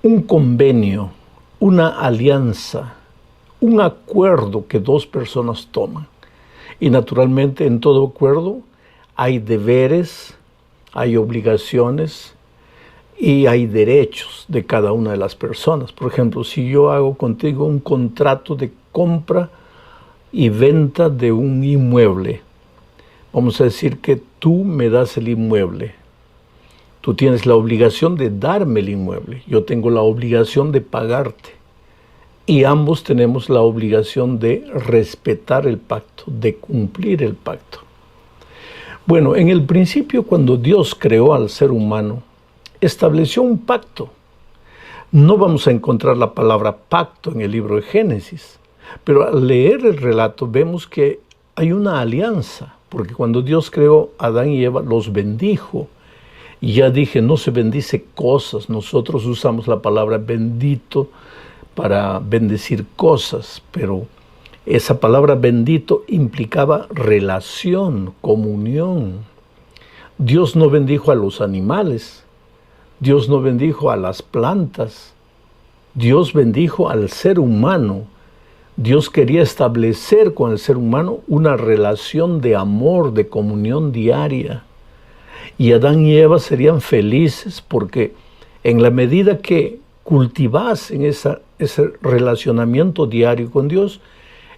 un convenio, una alianza, un acuerdo que dos personas toman. Y naturalmente en todo acuerdo hay deberes, hay obligaciones y hay derechos de cada una de las personas. Por ejemplo, si yo hago contigo un contrato de compra y venta de un inmueble, vamos a decir que tú me das el inmueble. Tú tienes la obligación de darme el inmueble. Yo tengo la obligación de pagarte. Y ambos tenemos la obligación de respetar el pacto, de cumplir el pacto. Bueno, en el principio, cuando Dios creó al ser humano, estableció un pacto. No vamos a encontrar la palabra pacto en el libro de Génesis, pero al leer el relato vemos que hay una alianza, porque cuando Dios creó a Adán y Eva, los bendijo. Y ya dije, no se bendice cosas, nosotros usamos la palabra bendito para bendecir cosas, pero esa palabra bendito implicaba relación, comunión. Dios no bendijo a los animales, Dios no bendijo a las plantas, Dios bendijo al ser humano. Dios quería establecer con el ser humano una relación de amor, de comunión diaria. Y Adán y Eva serían felices porque en la medida que cultivasen ese relacionamiento diario con Dios,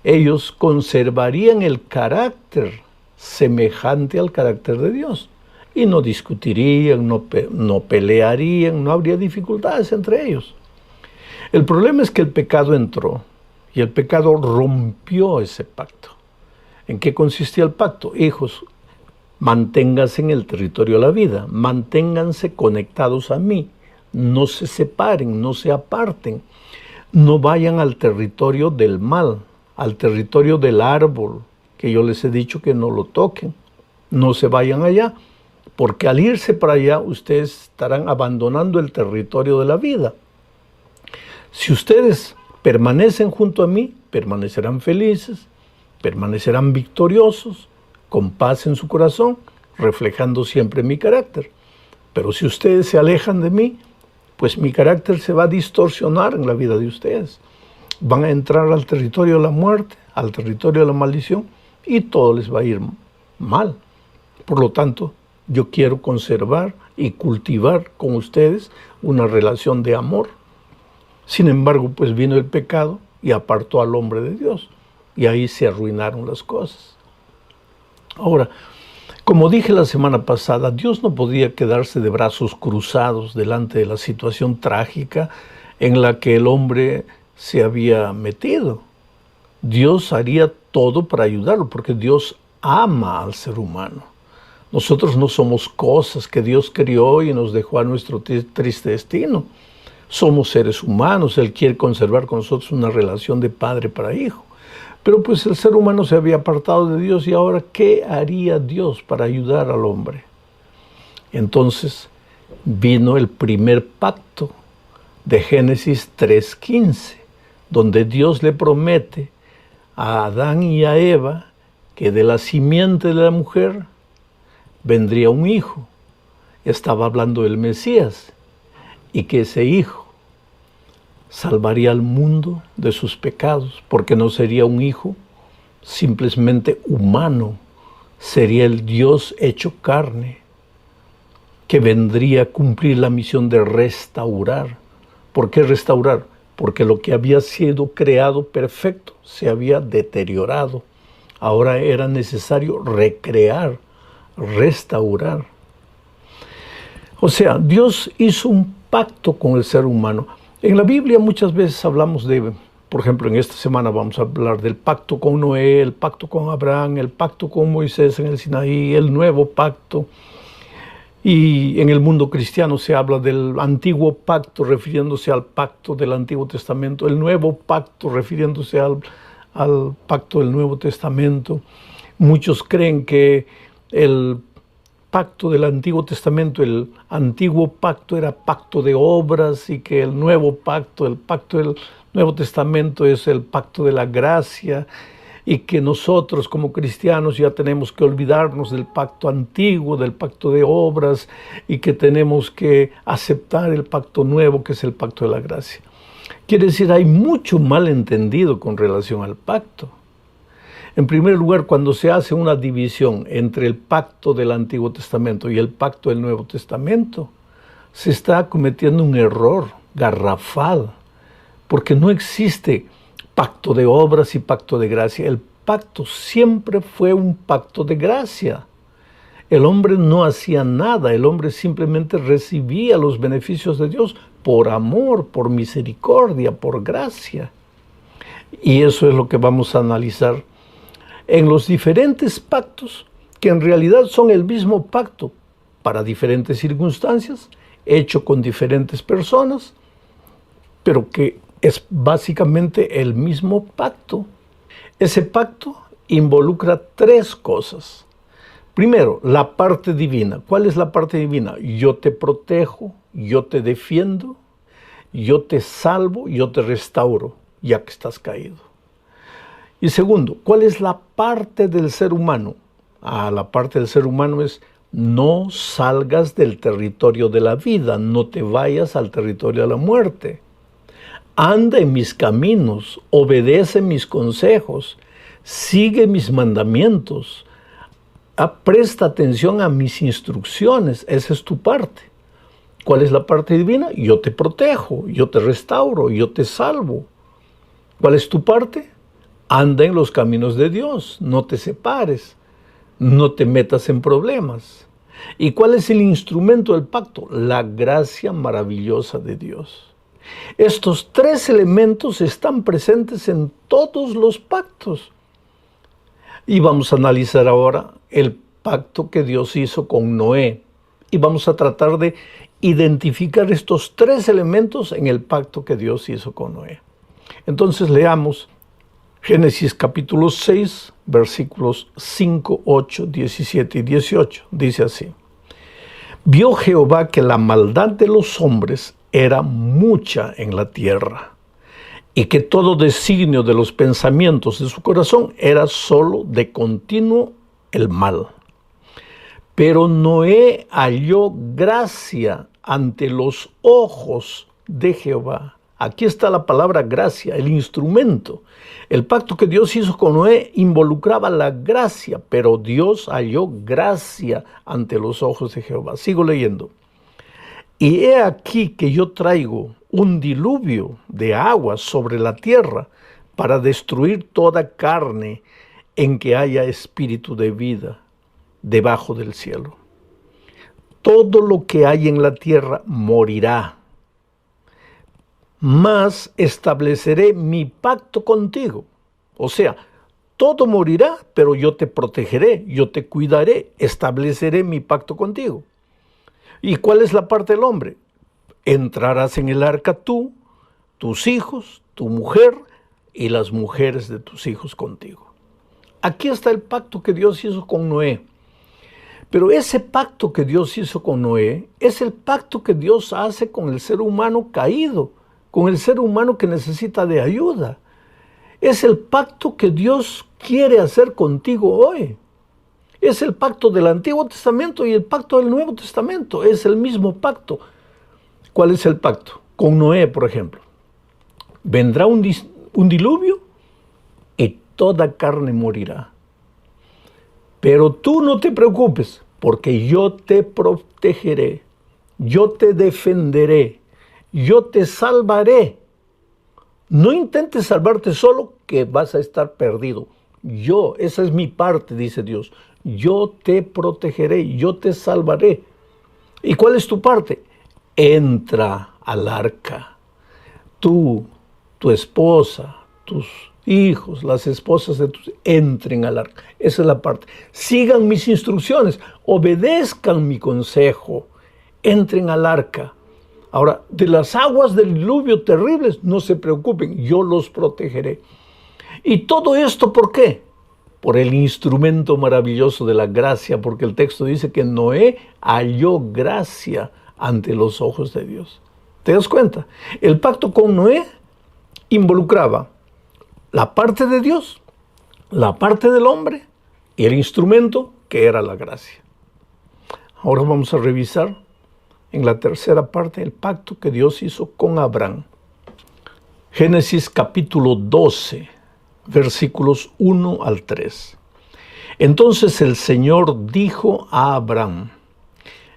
ellos conservarían el carácter semejante al carácter de Dios. Y no discutirían, no pelearían, no habría dificultades entre ellos. El problema es que el pecado entró y el pecado rompió ese pacto. ¿En qué consistía el pacto? Hijos, manténganse en el territorio de la vida, manténganse conectados a mí, no se separen, no se aparten, no vayan al territorio del mal, al territorio del árbol, que yo les he dicho que no lo toquen, no se vayan allá, porque al irse para allá ustedes estarán abandonando el territorio de la vida. Si ustedes permanecen junto a mí, permanecerán felices, permanecerán victoriosos, con paz en su corazón, reflejando siempre mi carácter. Pero si ustedes se alejan de mí, pues mi carácter se va a distorsionar en la vida de ustedes. Van a entrar al territorio de la muerte, al territorio de la maldición, y todo les va a ir mal. Por lo tanto, yo quiero conservar y cultivar con ustedes una relación de amor. Sin embargo, pues vino el pecado y apartó al hombre de Dios. Y ahí se arruinaron las cosas. Ahora, como dije la semana pasada, Dios no podía quedarse de brazos cruzados delante de la situación trágica en la que el hombre se había metido. Dios haría todo para ayudarlo, porque Dios ama al ser humano. Nosotros no somos cosas que Dios crió y nos dejó a nuestro triste destino. Somos seres humanos, Él quiere conservar con nosotros una relación de padre para hijo. Pero pues el ser humano se había apartado de Dios y ahora, ¿qué haría Dios para ayudar al hombre? Entonces vino el primer pacto de Génesis 3:15, donde Dios le promete a Adán y a Eva que de la simiente de la mujer vendría un hijo. Estaba hablando del Mesías, y que ese hijo salvaría al mundo de sus pecados, porque no sería un hijo simplemente humano, sería el Dios hecho carne, que vendría a cumplir la misión de restaurar. ¿Por qué restaurar? Porque lo que había sido creado perfecto se había deteriorado. Ahora era necesario recrear, restaurar. O sea, Dios hizo un pacto con el ser humano. En la Biblia muchas veces hablamos de, por ejemplo, en esta semana vamos a hablar del pacto con Noé, el pacto con Abraham, el pacto con Moisés en el Sinaí, el nuevo pacto. Y en el mundo cristiano se habla del antiguo pacto, refiriéndose al pacto del Antiguo Testamento, el nuevo pacto, refiriéndose al pacto del Nuevo Testamento. Muchos creen que el pacto del Antiguo Testamento, el antiguo pacto era pacto de obras, y que el pacto del Nuevo Testamento es el pacto de la gracia, y que nosotros como cristianos ya tenemos que olvidarnos del pacto antiguo, del pacto de obras, y que tenemos que aceptar el pacto nuevo, que es el pacto de la gracia. Quiere decir, hay mucho malentendido con relación al pacto. En primer lugar, cuando se hace una división entre el pacto del Antiguo Testamento y el pacto del Nuevo Testamento, se está cometiendo un error garrafal, porque no existe pacto de obras y pacto de gracia. El pacto siempre fue un pacto de gracia. El hombre no hacía nada, el hombre simplemente recibía los beneficios de Dios por amor, por misericordia, por gracia. Y eso es lo que vamos a analizar en los diferentes pactos, que en realidad son el mismo pacto para diferentes circunstancias, hecho con diferentes personas, pero que es básicamente el mismo pacto. Ese pacto involucra tres cosas. Primero, la parte divina. ¿Cuál es la parte divina? Yo te protejo, yo te defiendo, yo te salvo, yo te restauro, ya que estás caído. Y segundo, ¿cuál es la parte del ser humano? La parte del ser humano es: no salgas del territorio de la vida, no te vayas al territorio de la muerte. Anda en mis caminos, obedece mis consejos, sigue mis mandamientos, presta atención a mis instrucciones. Esa es tu parte. ¿Cuál es la parte divina? Yo te protejo, yo te restauro, yo te salvo. ¿Cuál es tu parte? Anda en los caminos de Dios, no te separes, no te metas en problemas. ¿Y cuál es el instrumento del pacto? La gracia maravillosa de Dios. Estos tres elementos están presentes en todos los pactos. Y vamos a analizar ahora el pacto que Dios hizo con Noé. Y vamos a tratar de identificar estos tres elementos en el pacto que Dios hizo con Noé. Entonces leamos Génesis capítulo 6, versículos 5, 8, 17 y 18. Dice así: Vio Jehová que la maldad de los hombres era mucha en la tierra, y que todo designio de los pensamientos de su corazón era solo de continuo el mal. Pero Noé halló gracia ante los ojos de Jehová. Aquí está la palabra gracia, el instrumento. El pacto que Dios hizo con Noé involucraba la gracia, pero Dios halló gracia ante los ojos de Jehová. Sigo leyendo. Y he aquí que yo traigo un diluvio de agua sobre la tierra para destruir toda carne en que haya espíritu de vida debajo del cielo. Todo lo que hay en la tierra morirá. Mas estableceré mi pacto contigo. O sea, todo morirá, pero yo te protegeré, yo te cuidaré, estableceré mi pacto contigo. ¿Y cuál es la parte del hombre? Entrarás en el arca tú, tus hijos, tu mujer y las mujeres de tus hijos contigo. Aquí está el pacto que Dios hizo con Noé. Pero ese pacto que Dios hizo con Noé es el pacto que Dios hace con el ser humano caído, con el ser humano que necesita de ayuda. Es el pacto que Dios quiere hacer contigo hoy. Es el pacto del Antiguo Testamento y el pacto del Nuevo Testamento. Es el mismo pacto. ¿Cuál es el pacto? Con Noé, por ejemplo. Vendrá un diluvio y toda carne morirá. Pero tú no te preocupes, porque yo te protegeré, yo te defenderé, yo te salvaré. No intentes salvarte solo, que vas a estar perdido. Esa es mi parte, dice Dios. Yo te protegeré, yo te salvaré. ¿Y cuál es tu parte? Entra al arca. Tú, tu esposa, tus hijos, las esposas de tus, entren al arca. Esa es la parte. Sigan mis instrucciones, obedezcan mi consejo, entren al arca. Ahora, de las aguas del diluvio terribles, no se preocupen, yo los protegeré. ¿Y todo esto por qué? Por el instrumento maravilloso de la gracia, porque el texto dice que Noé halló gracia ante los ojos de Dios. ¿Te das cuenta? El pacto con Noé involucraba la parte de Dios, la parte del hombre y el instrumento que era la gracia. Ahora vamos a revisar en la tercera parte el pacto que Dios hizo con Abraham. Génesis capítulo 12, versículos 1 al 3. Entonces el Señor dijo a Abraham: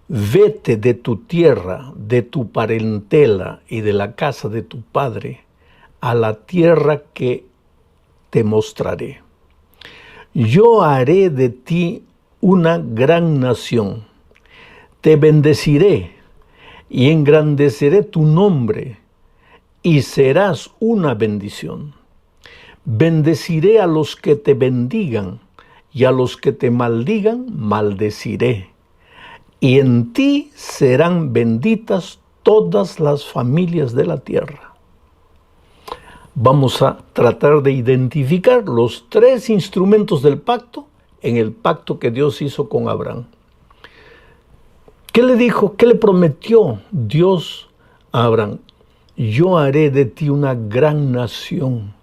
vete de tu tierra, de tu parentela y de la casa de tu padre, a la tierra que te mostraré. Yo haré de ti una gran nación. Te bendeciré y engrandeceré tu nombre, y serás una bendición. Bendeciré a los que te bendigan, y a los que te maldigan, maldeciré. Y en ti serán benditas todas las familias de la tierra. Vamos a tratar de identificar los tres instrumentos del pacto en el pacto que Dios hizo con Abraham. ¿Qué le dijo? ¿Qué le prometió Dios a Abraham? Yo haré de ti una gran nación.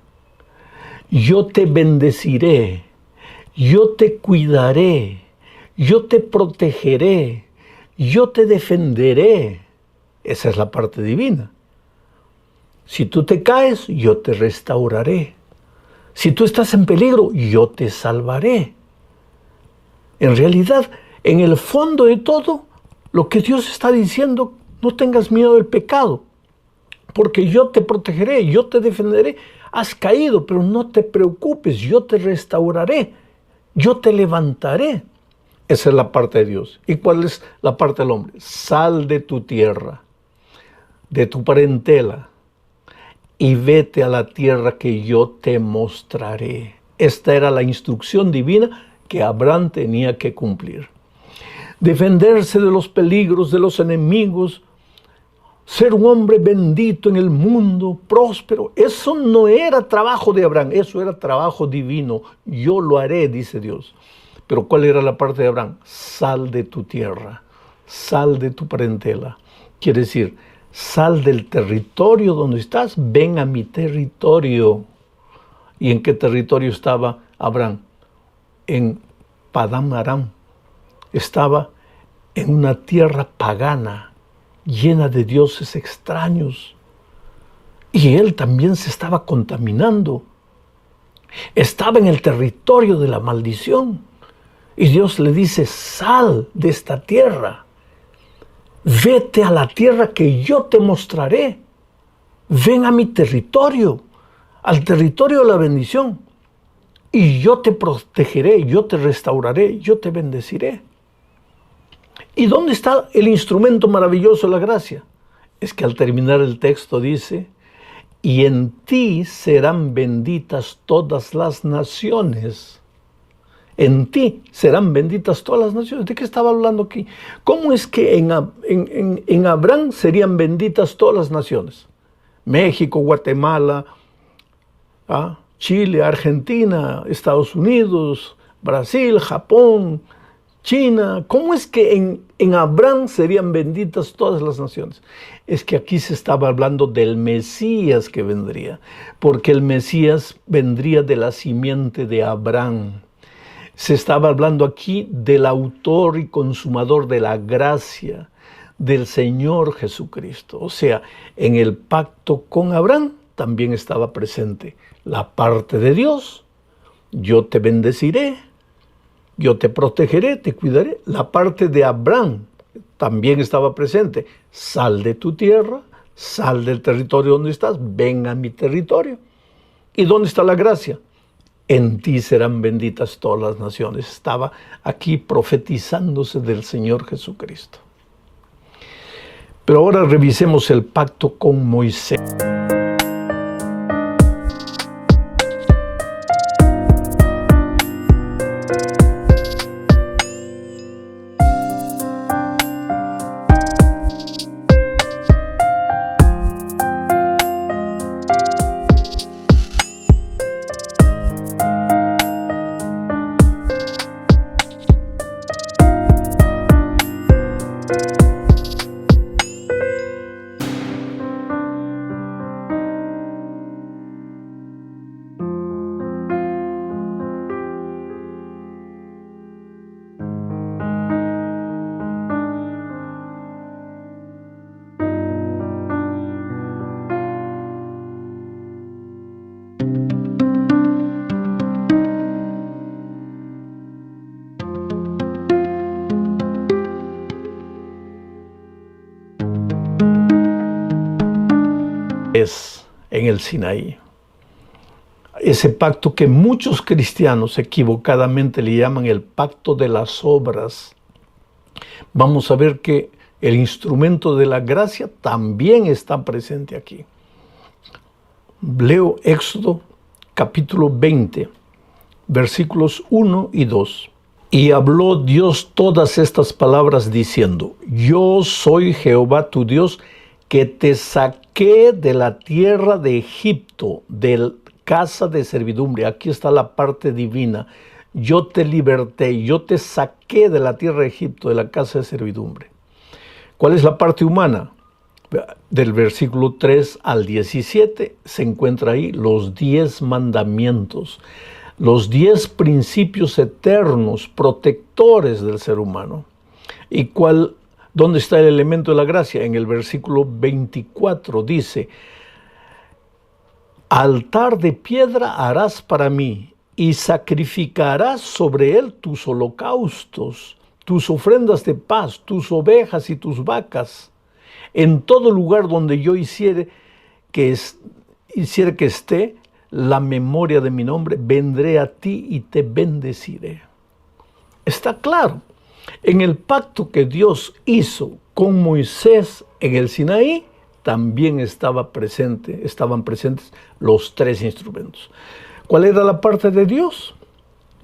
Yo te bendeciré. Yo te cuidaré. Yo te protegeré. Yo te defenderé. Esa es la parte divina. Si tú te caes, yo te restauraré. Si tú estás en peligro, yo te salvaré. En realidad, en el fondo de todo, lo que Dios está diciendo, no tengas miedo del pecado, porque yo te protegeré, yo te defenderé. Has caído, pero no te preocupes, yo te restauraré, yo te levantaré. Esa es la parte de Dios. ¿Y cuál es la parte del hombre? Sal de tu tierra, de tu parentela, y vete a la tierra que yo te mostraré. Esta era la instrucción divina que Abraham tenía que cumplir. Defenderse de los peligros, de los enemigos, ser un hombre bendito en el mundo, próspero. Eso no era trabajo de Abraham, eso era trabajo divino. Yo lo haré, dice Dios. Pero ¿cuál era la parte de Abraham? Sal de tu tierra, sal de tu parentela. Quiere decir, sal del territorio donde estás, ven a mi territorio. ¿Y en qué territorio estaba Abraham? En Padán Aram. Estaba en una tierra pagana, llena de dioses extraños. Y él también se estaba contaminando. Estaba en el territorio de la maldición. Y Dios le dice, sal de esta tierra. Vete a la tierra que yo te mostraré. Ven a mi territorio, al territorio de la bendición. Y yo te protegeré, yo te restauraré, yo te bendeciré. ¿Y dónde está el instrumento maravilloso de la gracia? Es que al terminar el texto dice, y en ti serán benditas todas las naciones. En ti serán benditas todas las naciones. ¿De qué estaba hablando aquí? ¿Cómo es que en Abraham serían benditas todas las naciones? México, Guatemala, Chile, Argentina, Estados Unidos, Brasil, Japón, China. ¿Cómo es que en Abraham serían benditas todas las naciones? Es que aquí se estaba hablando del Mesías que vendría, porque el Mesías vendría de la simiente de Abraham. Se estaba hablando aquí del autor y consumador de la gracia, del Señor Jesucristo. O sea, en el pacto con Abraham también estaba presente la parte de Dios. Yo te bendeciré, yo te protegeré, te cuidaré. La parte de Abraham también estaba presente. Sal de tu tierra, sal del territorio donde estás, ven a mi territorio. ¿Y dónde está la gracia? En ti serán benditas todas las naciones. Estaba aquí profetizándose del Señor Jesucristo. Pero ahora revisemos el pacto con Moisés. vez en el Sinaí. Ese pacto que muchos cristianos equivocadamente le llaman el pacto de las obras. Vamos a ver que el instrumento de la gracia también está presente aquí. Leo Éxodo capítulo 20, versículos 1 y 2. Y habló Dios todas estas palabras diciendo: Yo soy Jehová tu Dios, que te saqué de la tierra de Egipto, de casa de servidumbre. Aquí está la parte divina. Yo te liberté, yo te saqué de la tierra de Egipto, de la casa de servidumbre. ¿Cuál es la parte humana? Del versículo 3 al 17 se encuentra ahí los 10 mandamientos, los 10 principios eternos, protectores del ser humano. ¿Y dónde está el elemento de la gracia? En el versículo 24 dice: altar de piedra harás para mí, y sacrificarás sobre él tus holocaustos, tus ofrendas de paz, tus ovejas y tus vacas. En todo lugar donde yo hiciere que esté la memoria de mi nombre, vendré a ti y te bendeciré. Está claro, en el pacto que Dios hizo con Moisés en el Sinaí, también estaban presentes los 3 instrumentos. ¿Cuál era la parte de Dios?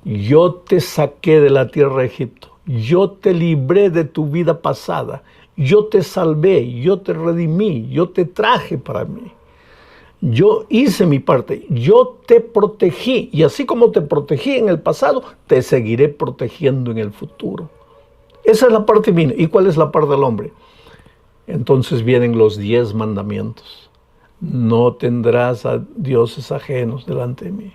Yo te saqué de la tierra de Egipto, yo te libré de tu vida pasada, yo te salvé, yo te redimí, yo te traje para mí. Yo hice mi parte, yo te protegí, y así como te protegí en el pasado, te seguiré protegiendo en el futuro. Esa es la parte mía. ¿Y cuál es la parte del hombre? Entonces vienen los 10 mandamientos. No tendrás a dioses ajenos delante de mí.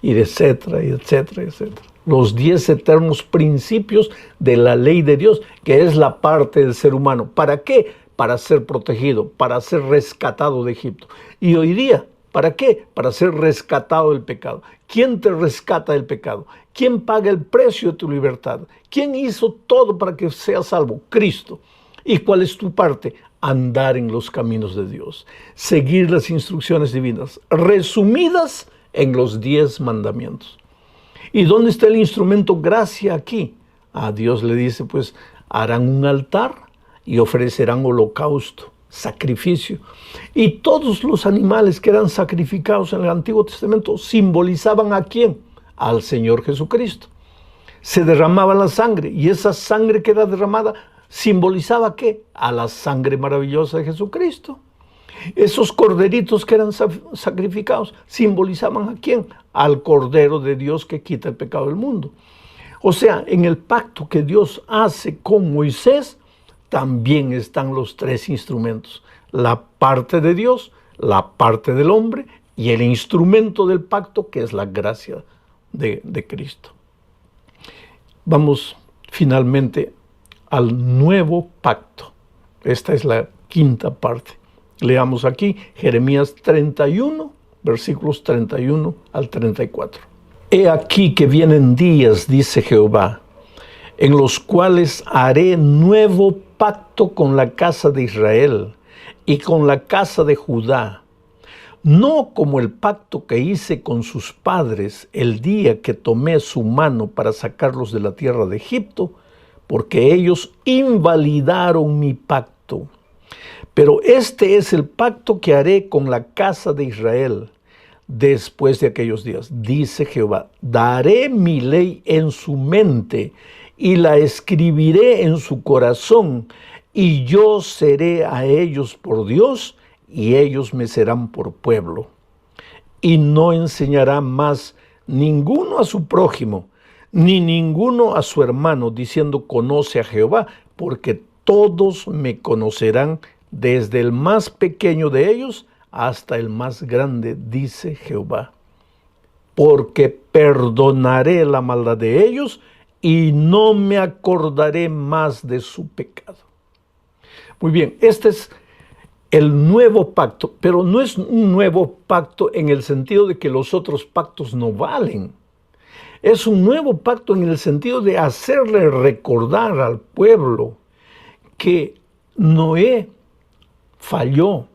Y etcétera, y etcétera, etcétera. Los 10 eternos principios de la ley de Dios, que es la parte del ser humano. ¿Para qué? Para ser protegido, para ser rescatado de Egipto. Y hoy día, ¿para qué? Para ser rescatado del pecado. ¿Quién te rescata del pecado? ¿Quién paga el precio de tu libertad? ¿Quién hizo todo para que seas salvo? Cristo. ¿Y cuál es tu parte? Andar en los caminos de Dios. Seguir las instrucciones divinas, resumidas en los 10 mandamientos. ¿Y dónde está el instrumento gracia aquí? A Dios le dice, pues, harán un altar y ofrecerán holocausto, sacrificio. Y todos los animales que eran sacrificados en el Antiguo Testamento simbolizaban ¿a quién? Al Señor Jesucristo. Se derramaba la sangre, y esa sangre que era derramada simbolizaba ¿qué? A la sangre maravillosa de Jesucristo. Esos corderitos que eran sacrificados simbolizaban ¿a quién? Al Cordero de Dios que quita el pecado del mundo. O sea, en el pacto que Dios hace con Moisés, también están los 3 instrumentos. La parte de Dios, la parte del hombre y el instrumento del pacto, que es la gracia de Cristo. Vamos finalmente al nuevo pacto. Esta es la 5ª parte. Leamos aquí Jeremías 31, versículos 31 al 34. He aquí que vienen días, dice Jehová, en los cuales haré nuevo pacto con la casa de Israel y con la casa de Judá, no como el pacto que hice con sus padres el día que tomé su mano para sacarlos de la tierra de Egipto, porque ellos invalidaron mi pacto. Pero este es el pacto que haré con la casa de Israel después de aquellos días, dice Jehová. Daré mi ley en su mente y la escribiré en su corazón, y yo seré a ellos por Dios, y ellos me serán por pueblo. Y no enseñará más ninguno a su prójimo, ni ninguno a su hermano, diciendo, conoce a Jehová, porque todos me conocerán, desde el más pequeño de ellos hasta el más grande, dice Jehová. Porque perdonaré la maldad de ellos y no me acordaré más de su pecado. Muy bien, este es el nuevo pacto, pero no es un nuevo pacto en el sentido de que los otros pactos no valen. Es un nuevo pacto en el sentido de hacerle recordar al pueblo que Noé falló,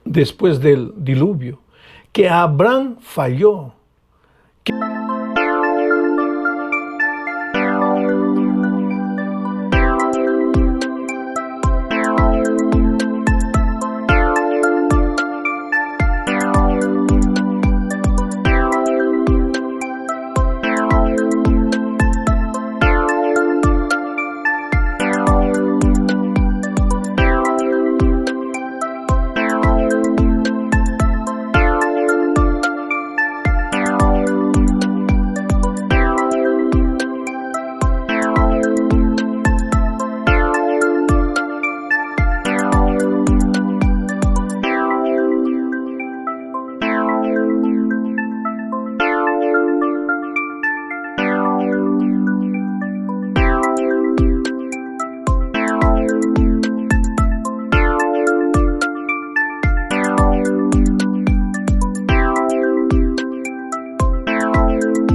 después del diluvio, que Abraham falló.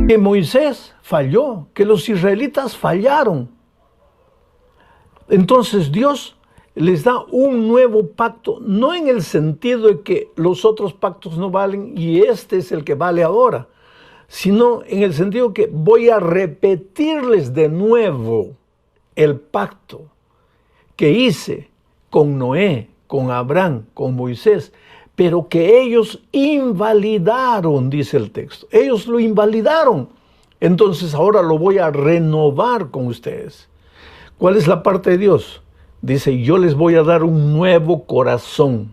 Que Moisés falló, que los israelitas fallaron. Entonces Dios les da un nuevo pacto, no en el sentido de que los otros pactos no valen y este es el que vale ahora, sino en el sentido que voy a repetirles de nuevo el pacto que hice con Noé, con Abraham, con Moisés, pero que ellos invalidaron, dice el texto. Ellos lo invalidaron. Entonces ahora lo voy a renovar con ustedes. ¿Cuál es la parte de Dios? Dice, yo les voy a dar un nuevo corazón.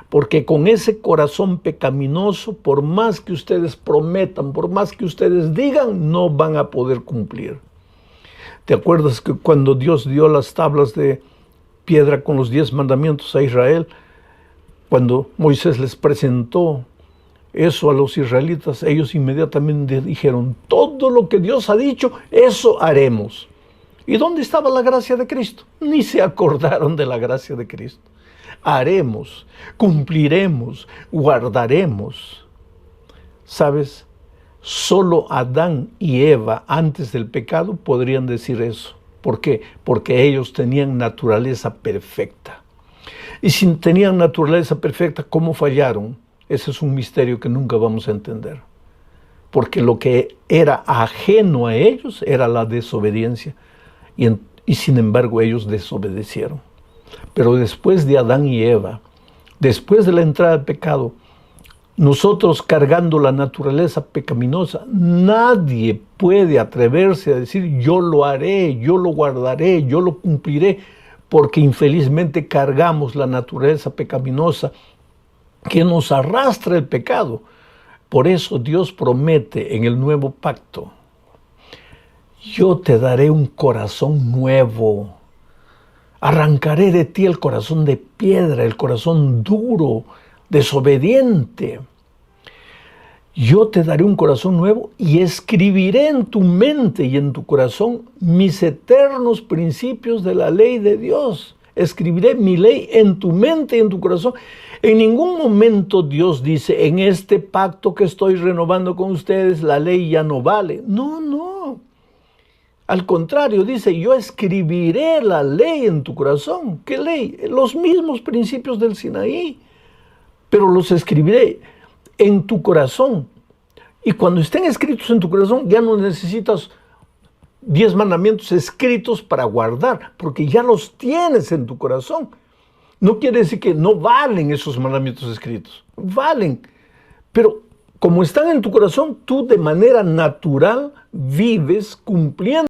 Porque con ese corazón pecaminoso, por más que ustedes prometan, por más que ustedes digan, no van a poder cumplir. ¿Te acuerdas que cuando Dios dio las tablas de piedra con los 10 mandamientos a Israel, cuando Moisés les presentó eso a los israelitas, ellos inmediatamente dijeron, todo lo que Dios ha dicho, eso haremos. ¿Y dónde estaba la gracia de Cristo? Ni se acordaron de la gracia de Cristo. Haremos, cumpliremos, guardaremos. ¿Sabes? Solo Adán y Eva antes del pecado podrían decir eso. ¿Por qué? Porque ellos tenían naturaleza perfecta. Y si tenían naturaleza perfecta, ¿cómo fallaron? Ese es un misterio que nunca vamos a entender. Porque lo que era ajeno a ellos era la desobediencia. Y sin embargo ellos desobedecieron. Pero después de Adán y Eva, después de la entrada del pecado, nosotros cargando la naturaleza pecaminosa, nadie puede atreverse a decir yo lo haré, yo lo guardaré, yo lo cumpliré, porque infelizmente cargamos la naturaleza pecaminosa que nos arrastra el pecado. Por eso Dios promete en el nuevo pacto, yo te daré un corazón nuevo, arrancaré de ti el corazón de piedra, el corazón duro, desobediente. Yo te daré un corazón nuevo y escribiré en tu mente y en tu corazón mis eternos principios de la ley de Dios. Escribiré mi ley en tu mente y en tu corazón. En ningún momento Dios dice, en este pacto que estoy renovando con ustedes, la ley ya no vale. No, no. Al contrario, dice, yo escribiré la ley en tu corazón. ¿Qué ley? Los mismos principios del Sinaí. Pero los escribiré en tu corazón. Y cuando estén escritos en tu corazón, ya no necesitas 10 mandamientos escritos para guardar, porque ya los tienes en tu corazón. No quiere decir que no valen esos mandamientos escritos. Valen. Pero como están en tu corazón, tú de manera natural vives cumpliendo